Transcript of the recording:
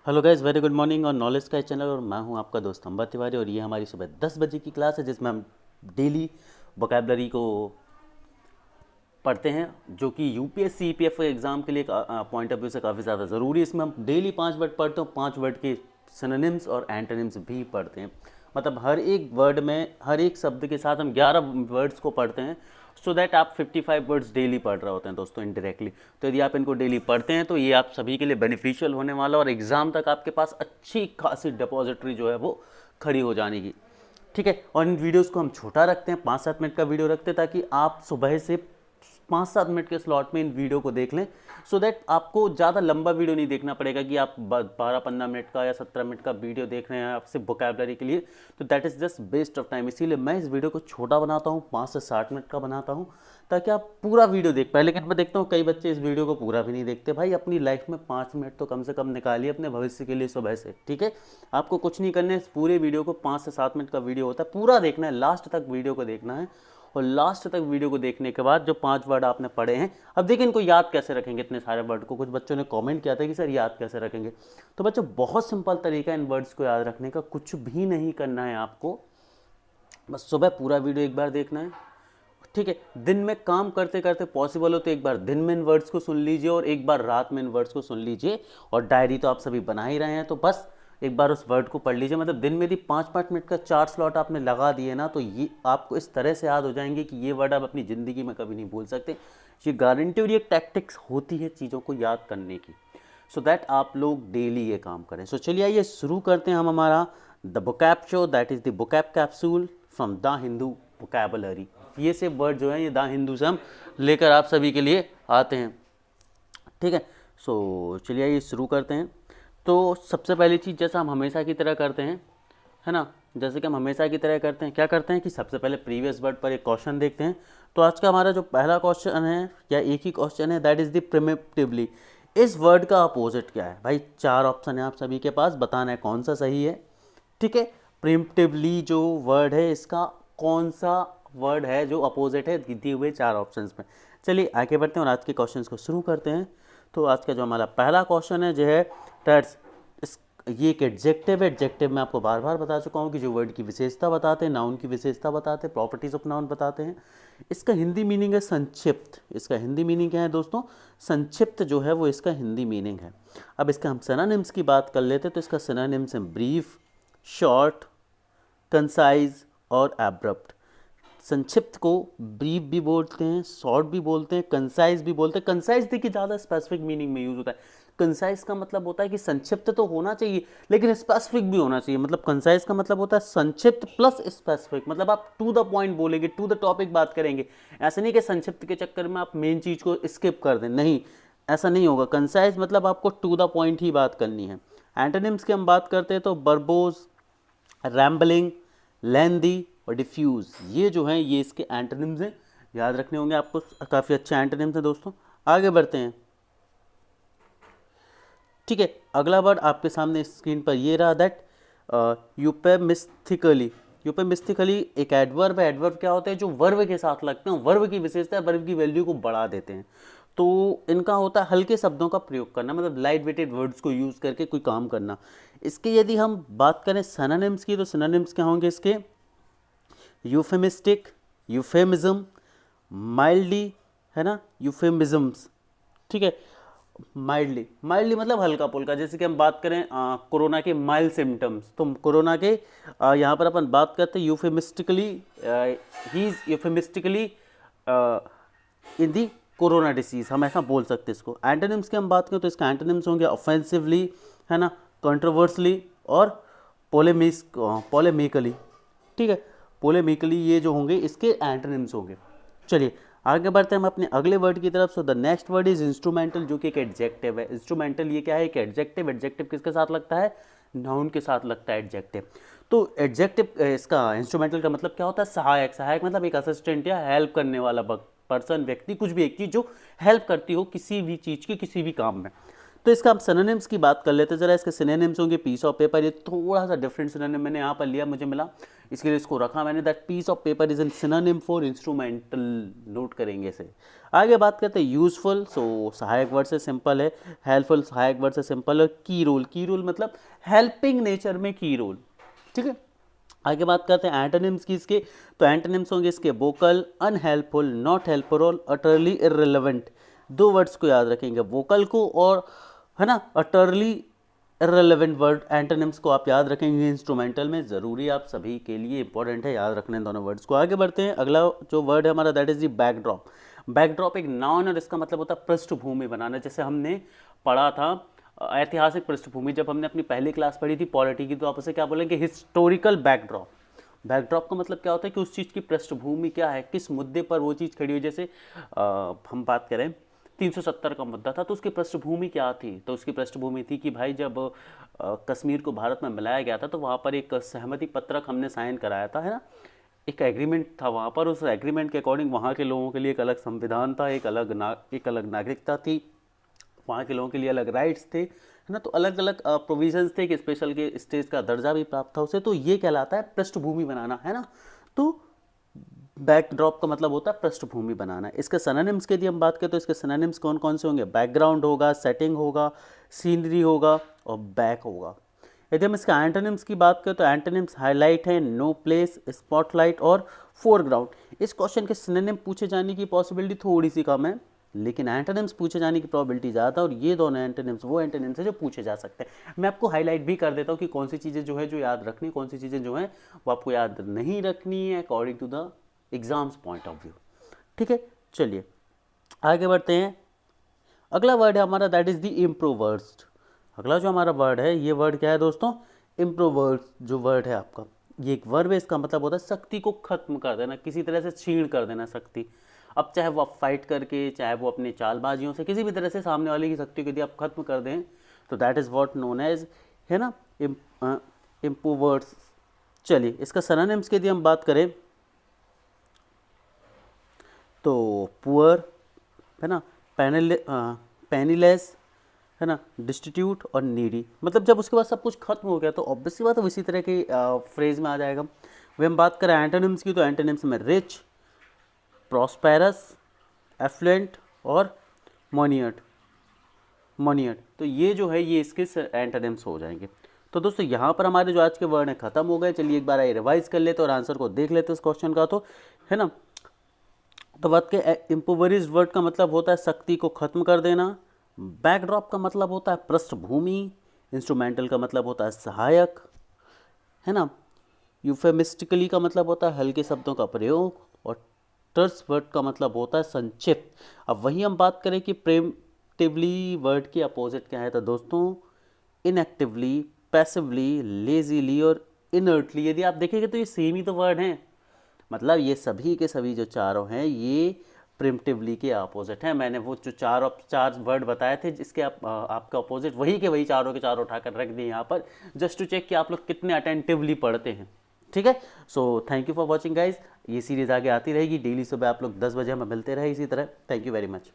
Hello guys, very good morning और knowledge का channel. और मैं हूं आपका दोस्त अंबर तिवारी और ये हमारी सुबह 10 बजे की क्लास है जिसमें हम डेली वोकैबलरी को पढ़ते हैं, जो कि यूपीएससी ईपीएफओ एग्ज़ाम के लिए पॉइंट ऑफ व्यू से काफ़ी ज़्यादा ज़रूरी है। इसमें हम डेली 5 वर्ड पढ़ते हैं, 5 वर्ड के सिनोनिम्स और एंटोनिम्स भी पढ़ते हैं। मतलब हर एक वर्ड में, हर एक शब्द के साथ हम 11 वर्ड्स को पढ़ते हैं, सो दैट आप 55 वर्ड्स डेली पढ़ रहे होते हैं दोस्तों, इनडायरेक्टली। तो यदि आप इनको डेली पढ़ते हैं तो ये आप सभी के लिए बेनिफिशियल होने वाला और एग्ज़ाम तक आपके पास अच्छी खासी डिपॉजिटरी जो है वो खड़ी हो जाने की। ठीक है। और इन वीडियोस को हम छोटा रखते हैं, 5-7 मिनट का वीडियो रखते हैं, ताकि आप सुबह से 5-7 मिनट के स्लॉट में इन वीडियो को देख लें, सो दैट आपको ज़्यादा लंबा वीडियो नहीं देखना पड़ेगा कि आप 12-15 मिनट का या 17 मिनट का वीडियो देख रहे हैं आपसे वोकैबलरी के लिए। तो that is just waste of time. इसीलिए मैं इस वीडियो को छोटा बनाता हूँ, 5 से 60 मिनट का बनाता हूँ, ताकि आप पूरा वीडियो देख पाए। लेकिन मैं देखता हूँ कई बच्चे इस वीडियो को पूरा भी नहीं देखते। भाई, अपनी लाइफ में 5 मिनट तो कम से कम निकालिए अपने भविष्य के लिए सुबह से। ठीक है। आपको कुछ नहीं करना है, इस पूरे वीडियो को 5 से 7 मिनट का वीडियो होता है, पूरा देखना है, लास्ट तक वीडियो को देखना है। और लास्ट तक वीडियो को देखने के बाद जो 5 वर्ड आपने पढ़े हैं, अब देखिए इनको याद कैसे रखेंगे इतने सारे वर्ड को। कुछ बच्चों ने कमेंट किया था कि सर याद कैसे रखेंगे। तो बच्चों, बहुत सिंपल तरीका है इन वर्ड्स को याद रखने का। कुछ भी नहीं करना है आपको, बस सुबह पूरा वीडियो एक बार देखना है। ठीक है। दिन में काम करते करते पॉसिबल हो तो एक बार दिन में इन वर्ड्स को सुन लीजिए और एक बार रात में इन वर्ड्स को सुन लीजिए। और डायरी तो आप सभी बना ही रहे हैं, तो बस एक बार उस वर्ड को पढ़ लीजिए। मतलब दिन में यदि 5-5 मिनट का 4 स्लॉट आपने लगा दिए ना, तो ये आपको इस तरह से याद हो जाएंगे कि ये वर्ड आप अपनी ज़िंदगी में कभी नहीं भूल सकते। ये गारंटी और ये टैक्टिक्स होती है चीज़ों को याद करने की, सो दैट आप लोग डेली ये काम करें। सो चलिए आइए शुरू करते हैं हम हमारा the vocab show, that is the vocab capsule from the Hindu vocabulary. ये से वर्ड जो है ये द हिंदू से हम लेकर आप सभी के लिए आते हैं। ठीक है। सो चलिए ये शुरू करते हैं। तो सबसे पहली चीज़, जैसा हम हमेशा की तरह करते हैं, है ना, जैसे कि हम हमेशा की तरह करते हैं, क्या करते हैं कि सबसे पहले प्रीवियस वर्ड पर एक क्वेश्चन देखते हैं। तो आज का हमारा जो पहला क्वेश्चन है, या एक ही क्वेश्चन है, दैट इज़ द प्रिमिटिवली। इस वर्ड का अपोजिट क्या है? भाई 4 ऑप्शन है आप सभी के पास, बताना है कौन सा सही है। ठीक है। प्रिमिटिवली जो वर्ड है, इसका कौन सा वर्ड है जो अपोजिट है दिए हुए 4 ऑप्शंस में। चलिए आगे बढ़ते हैं और आज के क्वेश्चंस को शुरू करते हैं। तो आज का जो हमारा पहला क्वेश्चन है जो है दैट्स, ये एक एडजेक्टिव है। एडजेक्टिव में आपको बार बार बता चुका हूँ कि जो वर्ड की विशेषता बताते हैं, नाउन की विशेषता बताते हैं, प्रॉपर्टीज ऑफ नाउन बताते हैं। इसका हिंदी मीनिंग है संक्षिप्त। इसका हिंदी मीनिंग क्या है दोस्तों? संक्षिप्त जो है वो इसका हिंदी मीनिंग है। अब इसका हम सिनोनिम्स की बात कर लेते हैं। तो इसका सिनोनिम्स है ब्रीफ, शॉर्ट, कंसाइज और एब्रप्ट। संक्षिप्त को ब्रीफ भी बोलते हैं, शॉर्ट भी बोलते हैं, कंसाइज भी बोलते हैं। कंसाइज देखिए ज़्यादा स्पेसिफिक मीनिंग में यूज़ होता है। कंसाइज का मतलब होता है कि संक्षिप्त तो होना चाहिए लेकिन स्पेसिफिक भी होना चाहिए। मतलब कंसाइज का मतलब होता है संक्षिप्त प्लस स्पेसिफिक। मतलब आप टू द पॉइंट बोलेंगे, टू द टॉपिक बात करेंगे। ऐसा नहीं कि संक्षिप्त के चक्कर में आप मेन चीज़ को स्किप कर दें, नहीं, ऐसा नहीं होगा। कंसाइज मतलब आपको टू द पॉइंट ही बात करनी है। एंटोनिम्स की हम बात करते हैं तो बर्बोज, रैम्बलिंग, लेंदी और डिफ्यूज़, ये जो हैं ये इसके एंटोनिम्स हैं। याद रखने होंगे आपको, काफ़ी अच्छे एंटोनिम्स हैं दोस्तों। आगे बढ़ते हैं। ठीक है। अगला वर्ड आपके सामने स्क्रीन पर ये रहा, दैट यूपेमिस्टिकली। यूपेमिस्टिकली एक एडवर्ब है। एडवर्ब क्या होता है? जो वर्ब के साथ लगते हैं, वर्ब की विशेषता है, वर्ब की वैल्यू को बढ़ा देते हैं। तो इनका होता है हल्के शब्दों का प्रयोग करना, मतलब लाइट वेटेड वर्ड्स को यूज़ करके कोई काम करना। इसके यदि हम बात करें सिनोनिम्स की, तो सिनोनिम्स क्या होंगे इसके? यूफेमिस्टिक, यूफेमिज्म, माइल्डली, है ना, यूफेमिज्म्स। ठीक है। माइल्डली, माइल्डली मतलब हल्का फुल्का। जैसे कि हम बात करें कोरोना के माइल्ड सिम्टम्स, तो कोरोना के यहाँ पर अपन बात करते हैं euphemistically, he is euphemistically in the corona disease, हम ऐसा बोल सकते हैं इसको। एंटोनिम्स की हम बात करें तो इसका एंटोनिम्स होंगे ऑफेंसिवली, है ना, कंट्रोवर्सली और पोलेमिकली। ठीक है। पोलेमिकली ये जो होंगे इसके एंटोनिम्स होंगे। चलिए आगे बढ़ते हैं हम अपने अगले वर्ड की तरफ। So the next word is instrumental, जो कि एक एडजेक्टिव है। इंस्ट्रूमेंटल ये क्या है? एक एडजेक्टिव। एडजेक्टिव किसके साथ लगता है? नाउन के साथ लगता है एडजेक्टिव। तो एडजेक्टिव, इसका इंस्ट्रूमेंटल का मतलब क्या होता है? सहायक। सहायक मतलब एक असिस्टेंट या हेल्प करने वाला पर्सन, व्यक्ति, कुछ भी एक चीज़ जो हेल्प करती हो किसी भी चीज़ की, किसी भी काम में। तो इसका हम सिनोनिम्स की बात कर लेते हैं जरा। इसके सिनोनिम्स होंगे पीस ऑफ पेपर, ये थोड़ा सा डिफरेंट सिनोनिम मैंने यहाँ पर लिया, मुझे मिला, इसके लिए इसको रखा मैंने, that piece of paper is an synonym for instrumental. Note करेंगे इसे। आगे बात करते हैं यूजफुल, सो सहायक वर्ड से सिंपल है, हेल्पफुल सहायक वर्ड से सिंपल है, की रोल, की रोल मतलब हेल्पिंग नेचर में की रोल, ठीक है। आगे बात करते हैं एंटोनिम्स की इसके, तो एंटोनिम्स होंगे इसके वोकल, अनहेल्पफुल, नॉट हेल्पफुल और अटरली इररिलेवेंट। दो वर्ड्स को याद रखेंगे, वोकल को और है ना अटरली इररिलेवेंट वर्ड, एंटोनिम्स को आप याद रखेंगे इंस्ट्रूमेंटल में, ज़रूरी आप सभी के लिए इंपॉर्टेंट है याद रखने दोनों वर्ड्स को। आगे बढ़ते हैं, अगला जो वर्ड है हमारा that is the backdrop. Backdrop एक नाउन और इसका मतलब होता है पृष्ठभूमि बनाना। जैसे हमने पढ़ा था ऐतिहासिक पृष्ठभूमि, जब हमने अपनी पहली क्लास पढ़ी थी पॉलिटी की, तो आप उसे क्या बोलेंगे, हिस्टोरिकल बैकड्रॉप। बैकड्रॉप का मतलब क्या होता है कि उस चीज़ की पृष्ठभूमि क्या है, किस मुद्दे पर वो चीज़ खड़ी हुई। जैसे हम बात करें 370 का मुद्दा था, तो उसकी पृष्ठभूमि क्या थी, तो उसकी पृष्ठभूमि थी कि भाई जब कश्मीर को भारत में मिलाया गया था तो वहाँ पर एक सहमति पत्रक हमने साइन कराया था, है ना, एक एग्रीमेंट था वहाँ पर, उस एग्रीमेंट के अकॉर्डिंग वहाँ के लोगों के लिए एक अलग संविधान था, एक अलग नागरिकता थी, वहाँ के लोगों के लिए अलग राइट्स थे, है ना, तो अलग अलग प्रोविजंस थे कि स्पेशल के स्टेज का दर्जा भी प्राप्त था उसे, तो ये कहलाता है पृष्ठभूमि बनाना, है ना। तो बैकड्रॉप का मतलब होता है पृष्ठभूमि बनाना। इसके सिनोनिम्स के यदि हम बात करें तो इसके सिनोनिम्स कौन कौन से होंगे, बैकग्राउंड होगा, सेटिंग होगा, सीनरी होगा और बैक होगा। यदि हम इसके एंटोनिम्स की बात करें तो एंटोनिम्स हाईलाइट है, नो प्लेस, स्पॉटलाइट और फोरग्राउंड। इस क्वेश्चन के सिनोनिम पूछे जाने की पॉसिबिलिटी थोड़ी सी कम है, लेकिन एंटोनिम्स पूछे जाने की प्रोबेबिलिटी ज़्यादा, और ये दोनों एंटोनिम्स वो एंटोनिम्स है जो पूछे जा सकते हैं। मैं आपको हाईलाइट भी कर देता हूँ कि कौन सी चीज़ें जो है जो याद रखनी, कौन सी चीज़ें जो हैं वो आपको याद नहीं रखनी है according to the exams point of view, ठीक है। चलिए आगे बढ़ते हैं। अगला वर्ड है हमारा दैट इज द इम्प्रोवर्स्ड। अगला जो हमारा वर्ड है, ये वर्ड क्या है दोस्तों, इम्प्रोवर्स्ड जो वर्ड है आपका, ये एक वर्ब है, इसका मतलब होता है शक्ति को खत्म कर देना, किसी तरह से छीण कर देना शक्ति। अब चाहे वो आप फाइट करके, चाहे वो अपने चालबाजियों से, किसी भी तरह से सामने वाले की शक्ति को यदि आप खत्म कर दें तो that is what known as, है ना, इम्प्रोवर्स्ड। चलिए इसका सिनोनिम्स की यदि हम बात करें तो पुअर, है ना, पेनीलेस, है ना, डिस्टिट्यूट और नीडी। मतलब जब उसके बाद सब कुछ खत्म हो गया तो ऑब्वियसली बात है इसी तरह की फ्रेज में आ जाएगा। वही हम बात करें एंटोनिम्स की तो एंटोनिम्स में रिच, प्रॉस्पेरस, एफ्लुएंट और मोनियट। तो ये जो है ये इसके एंटोनिम्स हो जाएंगे। तो दोस्तों यहाँ पर हमारे जो आज के वर्ड हैं खत्म हो गए। चलिए एक बार आइए रिवाइज कर लेते और आंसर को देख लेते इस क्वेश्चन का, तो है ना। तो बात के इम्पोवरिज्ड वर्ड का मतलब होता है शक्ति को खत्म कर देना, बैकड्रॉप का मतलब होता है पृष्ठभूमि, इंस्ट्रूमेंटल का मतलब होता है सहायक, है ना, यूफेमिस्टिकली का मतलब होता है हल्के शब्दों का प्रयोग, और टर्स वर्ड का मतलब होता है संक्षिप्त। अब वही हम बात करें कि प्रेमटिवली वर्ड की अपोजिट क्या है, तो दोस्तों इनएक्टिवली, पैसिवली, लेजीली और इनर्टली। यदि आप देखेंगे तो ये सेम ही तो वर्ड हैं, मतलब ये सभी के सभी जो चारों हैं ये प्रिमिटिवली के अपोजिट हैं। मैंने वो जो चार वर्ड बताए थे जिसके आपका अपोजिट वही के वही चारों के चारों उठाकर रख दिए यहाँ पर, जस्ट टू चेक कि आप लोग कितने अटेंटिवली पढ़ते हैं, ठीक है। So thank you for watching guys. ये सीरीज़ आगे आती रहेगी, डेली सुबह आप लोग 10 बजे हमें मिलते रहे इसी तरह। Thank you very much.